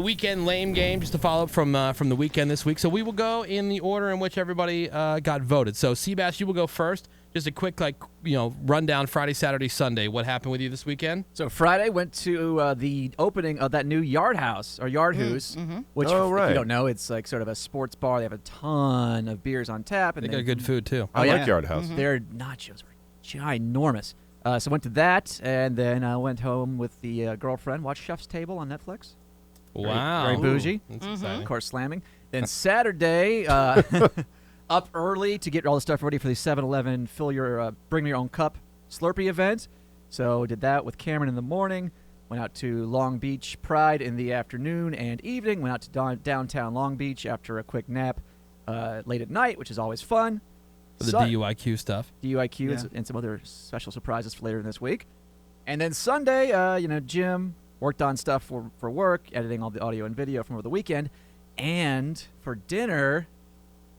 Weekend lame game, just to follow up from the weekend this week. So we will go in the order in which everybody got voted. So Seabass, you will go first. Just a quick rundown. Friday, Saturday, Sunday. What happened with you this weekend? So Friday went to the opening of that new Yard House or Yard Hoos, which if you don't know, it's like sort of a sports bar. They have a ton of beers on tap, and They got good food too. I like Yard House. Their nachos were ginormous. So went to that, and then I went home with the girlfriend, watched Chef's Table on Netflix. Wow. Very bougie. That's exciting. Of course, slamming. Then Saturday, up early to get all the stuff ready for the 7-Eleven bring your own cup Slurpee event. So did that with Cameron in the morning. Went out to Long Beach Pride in the afternoon and evening. Went out to downtown Long Beach after a quick nap late at night, which is always fun. The DUIQ stuff. DUIQ and some other special surprises for later this week. And then Sunday, Jim worked on stuff for work, editing all the audio and video from over the weekend. And for dinner,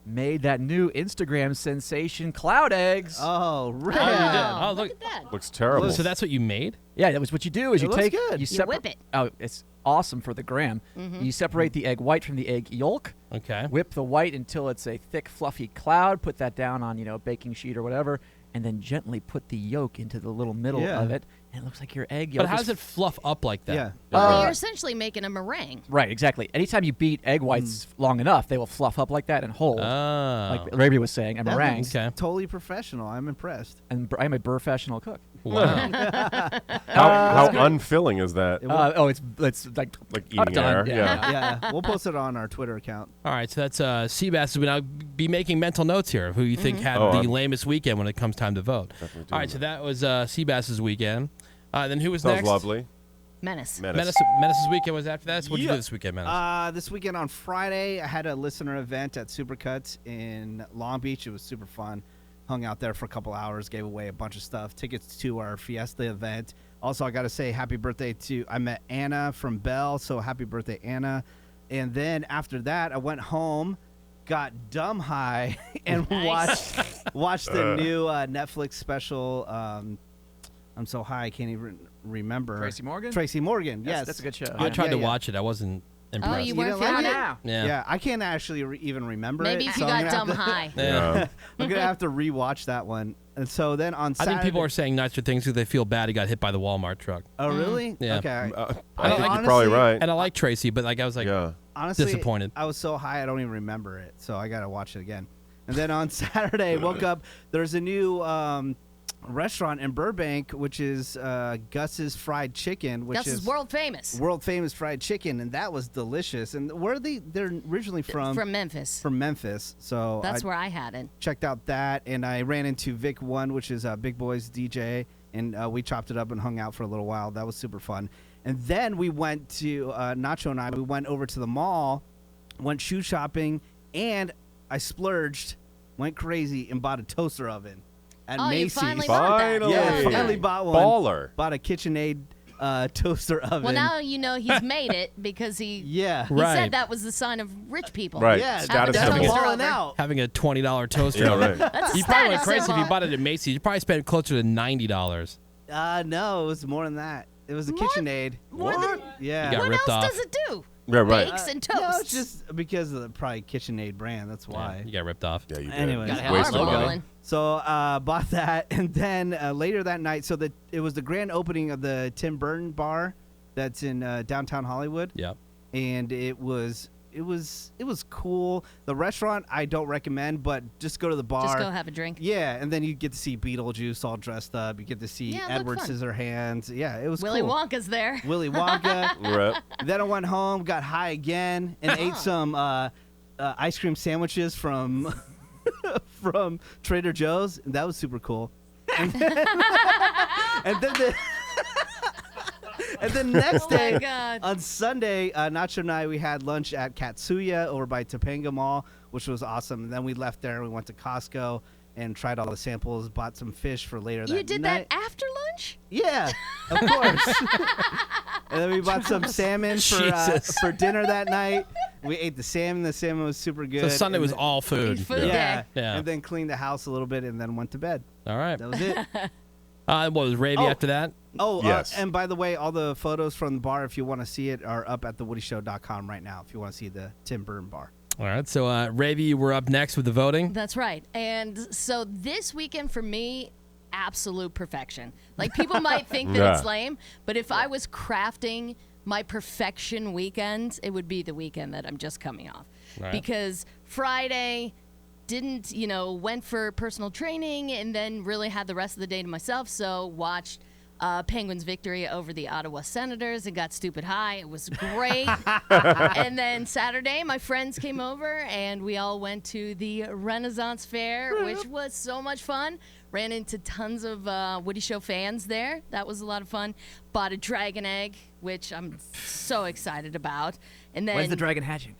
made that new Instagram sensation, cloud eggs. Oh, right. Oh, look at that. Looks terrible. So that's what you made? Yeah, that was what you do is It you looks take good. You whip it. Oh, it's awesome for the gram. You separate the egg white from the egg yolk. Okay. Whip the white until it's a thick, fluffy cloud. Put that down on a baking sheet or whatever, and then gently put the yolk into the little middle of it, and it looks like your egg yolk. But how does it fluff up like that? Yeah. Well, you're essentially making a meringue. Right, exactly. Anytime you beat egg whites long enough, they will fluff up like that and hold. Like Raby was saying, a That meringue. looks Okay. totally professional. I'm impressed. And I'm a professional cook. Wow. How unfilling is that? It's like Eating done. air. Yeah. Yeah, we'll post it on our Twitter account. All right, so that's Seabass will now be making mental notes here of who you think had the lamest weekend when it comes time to vote. All right, so that was Seabass's weekend. Then who was That next? was lovely. Menace. Menace's weekend was after that. So what did you do this weekend, Menace? This weekend on Friday, I had a listener event at Supercuts in Long Beach. It was super fun. Hung out there for a couple hours, gave away a bunch of stuff, tickets to our Fiesta event. Also, I got to say happy birthday I met Anna from Bell, so happy birthday, Anna. And then after that, I went home, got dumb high, and watched the new Netflix special. I'm so high I can't even remember. Tracy Morgan? Tracy Morgan, yes. That's a good show. I tried to yeah. watch it. I wasn't impressed. Oh, you You weren't didn't like feeling it? it? now. Yeah. Yeah, I can't actually even remember Maybe it. if so you I'm got gonna have dumb to- high. Yeah. I'm going to have to rewatch that one. And so then on I Saturday... think people are saying nicer things because they feel bad he got hit by the Walmart truck. Oh, really? Yeah. Okay. I don't think like- you're probably right. And I like Tracy, but I was like, Yeah. Honestly, disappointed. I was so high I don't even remember it. So I got to watch it again. And then on Saturday, woke up. There's a new restaurant in Burbank, which is Gus's Fried Chicken, which Gus is world famous. world famous fried chicken, and that was delicious. And where are they? They're originally from Memphis. From Memphis. So That's where I had it. checked out that, and I ran into Vic One, which is Big Boy's DJ, and we chopped it up and hung out for a little while. That was super fun. And then we went to Nacho and I. We went over to the mall, went shoe shopping, and I splurged, went crazy, and bought a toaster oven at Oh, you Macy's. finally bought that. Finally. Yeah, Good. finally bought one. Baller. Bought a KitchenAid toaster oven. Well, now you know he's made it because he Yeah. he Right. said that was the sign of rich people. Right. Yeah, Status Have a symbol. toaster balling oven. out. having a $20 toaster. Yeah, right. That's a You probably went status crazy if symbol. you bought it at Macy's. You probably spent closer to $90. No, it was more than that. It was a What? KitchenAid. More than Yeah. You got what ripped else off. does it do? Yeah, right. Bakes and No, toasts. it's just because of the probably KitchenAid brand. That's why. Yeah, you got ripped off. Yeah, you did. Anyways. Gotta have Wasted our logo money. in. So bought that, and then later that night, so it was the grand opening of the Tim Burton bar that's in downtown Hollywood, Yep. and it was cool. The restaurant I don't recommend, but just go to the bar. Just go have a drink. Yeah, and then you get to see Beetlejuice all dressed up. You get to see Yeah, it Edward looked fun. Scissorhands. Yeah, it was Willy cool. Wonka's there. Willy Wonka. Right. Then I went home, got high again, and ate some ice cream sandwiches from from Trader Joe's. And that was super cool. And then, and then next Oh my day, God. on Sunday, Nacho and I, we had lunch at Katsuya over by Topanga Mall, which was awesome. And then we left there and we went to Costco and tried all the samples, bought some fish for later that You did night. that after lunch? Yeah, of course. And then we bought some salmon Jesus. for dinner that night. We ate the salmon. The salmon was super good. So Sunday And was then- all food. Food Yeah. day. Yeah. And then cleaned the house a little bit and then went to bed. All right. That was it. What was Ravy Oh. after that? Oh, Yes. and by the way, all the photos from the bar, if you want to see it, are up at thewoodyshow.com right now. If you want to see the Tim Burton bar. All right. So, Ravi, we're up next with the voting. That's right. And so this weekend for me, absolute perfection. Like people might think that it's Yeah. lame, but if I was crafting my perfection weekend, it would be the weekend that I'm just coming off. Right. Because Friday didn't, went for personal training and then really had the rest of the day to myself. So watched Penguins' victory over the Ottawa Senators and got stupid high. It was great. And then Saturday, my friends came over and we all went to the Renaissance Fair, which was so much fun. Ran into tons of Woody Show fans there. That was a lot of fun. Bought a dragon egg, which I'm so excited about. And then When's the dragon hatching?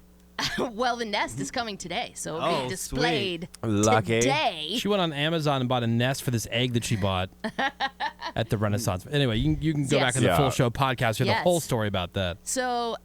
well, the nest is coming today, so it'll Oh, be displayed Lucky. today. She went on Amazon and bought a nest for this egg that she bought at the Renaissance. Anyway, you can go Yes. back in the Yeah. full show podcast. Hear the Yes. whole story about that. So,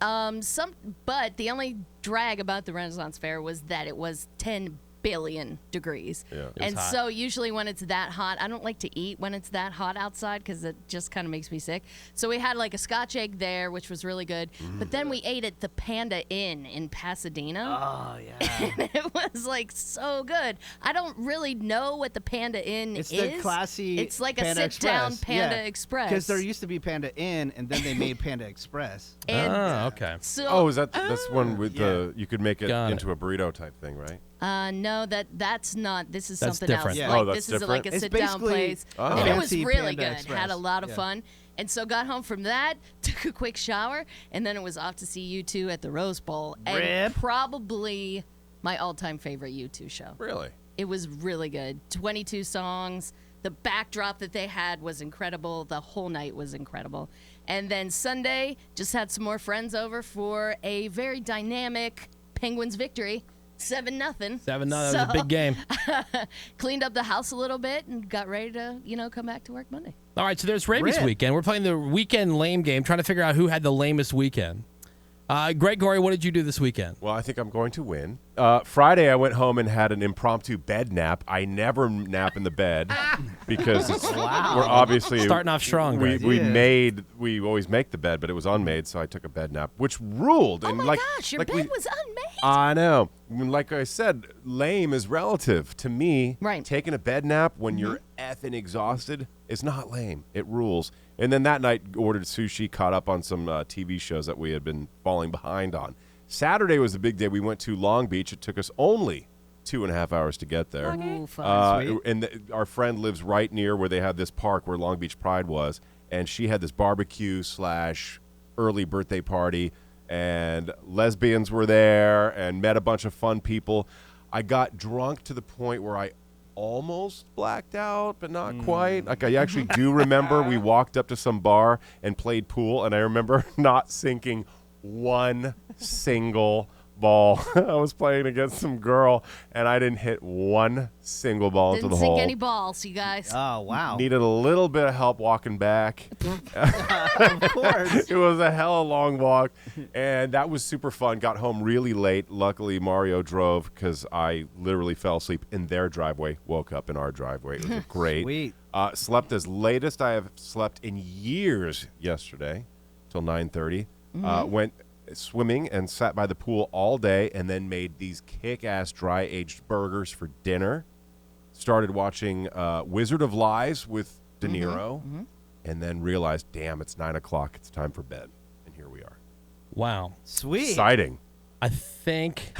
but the only drag about the Renaissance Fair was that it was 10 billion degrees. Yeah. It was And hot. so usually when it's that hot, I don't like to eat when it's that hot outside because it just kind of makes me sick. So we had like a Scotch egg there, which was really good. But then we ate at the Panda Inn in Pasadena. Oh yeah. And it was like so good. I don't really know what the Panda Inn It's is. the classy. It's like Panda a sit-down Express. Panda Express. Because there used to be Panda Inn, and then they made Panda Express. And Okay. so, Oh, is that's one with Yeah. you could make it Got it. into a burrito type thing, right? no, that's not. This is That's something different. else. Yeah. Like Oh, that's this is like different? a It's sit-down basically place, Oh. and it was fancy really Panda good. Express. Had a lot of Yeah. fun, and so got home from that, took a quick shower, and then it was off to see U2 at the Rose Bowl, and Rip. probably my all-time favorite U2 show. Really? It was really good. 22 songs. The backdrop that they had was incredible. The whole night was incredible. And then Sunday, just had some more friends over for a very dynamic Penguins victory. 7-0. 7-0. That was a big game. Cleaned up the house a little bit and got ready to, come back to work Monday. All right, so there's Ravi's Rip. weekend. We're playing the weekend lame game, trying to figure out who had the lamest weekend. Gregory, what did you do this weekend? Well, I think I'm going to win. Friday, I went home and had an impromptu bed nap. I never nap in the bed because we're obviously Starting off strong, Greg. we always make the bed, but it was unmade, so I took a bed nap, which ruled. Oh and my like, gosh, your like bed we- was unmade. I know. Like I said, lame is relative to me. Right. Taking a bed nap when you're effing exhausted is not lame. It rules. And then that night, ordered sushi, caught up on some TV shows that we had been falling behind on. Saturday was the big day. We went to Long Beach. It took us only 2.5 hours to get there. Ooh, fun. Sweet. And our friend lives right near where they have this park where Long Beach Pride was, and she had this barbecue / early birthday party, and lesbians were there, and met a bunch of fun people. I got drunk to the point where I almost blacked out, but not quite. Like I actually do remember we walked up to some bar and played pool, and I remember not sinking one single ball. I was playing against some girl, and I didn't hit one single ball Didn't into the sink hole. any balls, you guys. Oh, wow. Needed a little bit of help walking back. Of course. It was a hella long walk, and that was super fun. Got home really late. Luckily, Mario drove because I literally fell asleep in their driveway, woke up in our driveway. It was great. Sweet. Slept as latest I have slept in years yesterday, till 9:30. Went swimming and sat by the pool all day, and then made these kick-ass dry-aged burgers for dinner. Started watching Wizard of Lies with De Niro, and then realized, damn, it's 9 o'clock. It's time for bed, and here we are. Wow. Sweet. Exciting. I think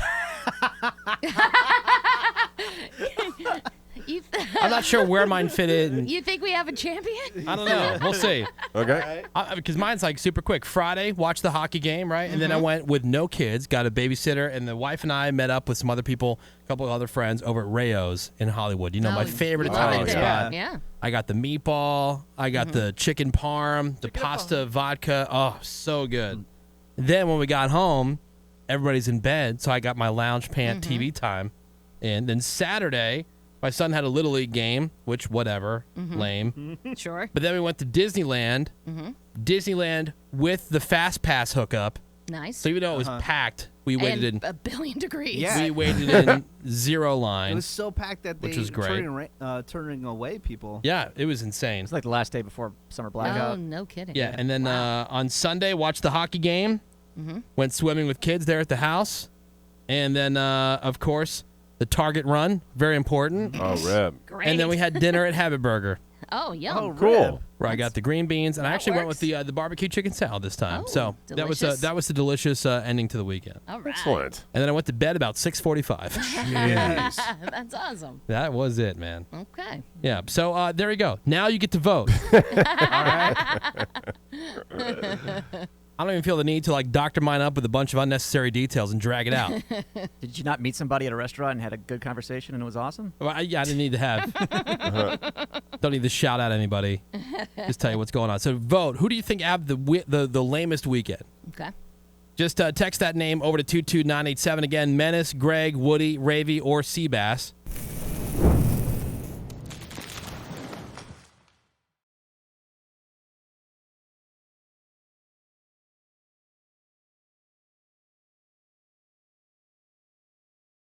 You, I'm not sure where mine fit in. you think we have a champion? I don't know. We'll see. Okay. Because mine's like super quick. Friday, watched the hockey game, right? And then I went with no kids, got a babysitter, and the wife and I met up with some other people, a couple of other friends over at Rayo's in Hollywood. You know, my favorite love Italian it there. spot. Yeah. I got the meatball, I got the chicken parm, the pasta vodka. Oh, so good. Then when we got home, everybody's in bed, so I got my lounge pant TV time. And then Saturday, my son had a Little League game, which whatever, lame. Sure. But then we went to Disneyland. Disneyland with the Fast Pass hookup. Nice. So even though it was packed, we waited and in. a billion degrees. Yeah. We waited in zero It line. was so packed that they Which was great. turning away people. Yeah, it was insane. It's like the last day before summer Oh, blackout. no kidding. Yeah, and then on Sunday, watched the hockey game. Went swimming with kids there at the house, and then of course the Target run, very important. Oh, rip. Great. And then we had dinner at Habit Burger, Oh, yum. Oh, Cool. rib. where I got the green beans, and I That actually went works. with the barbecue chicken salad this time. Oh, So delicious. that was the delicious ending to the weekend. All right. Excellent. And then I went to bed about 6:45. Jeez. That's awesome. That was it, man. Okay. Yeah. So there you go. Now you get to vote. I don't even feel the need to like doctor mine up with a bunch of unnecessary details and drag it out. Did you not meet somebody at a restaurant and had a good conversation and it was awesome? Well, I didn't need to have. Don't need to shout out anybody. Just tell you what's going on. So vote. Who do you think had the lamest weekend? Okay. Just text that name over to 22987. Again, Menace, Greg, Woody, Ravy, or Seabass.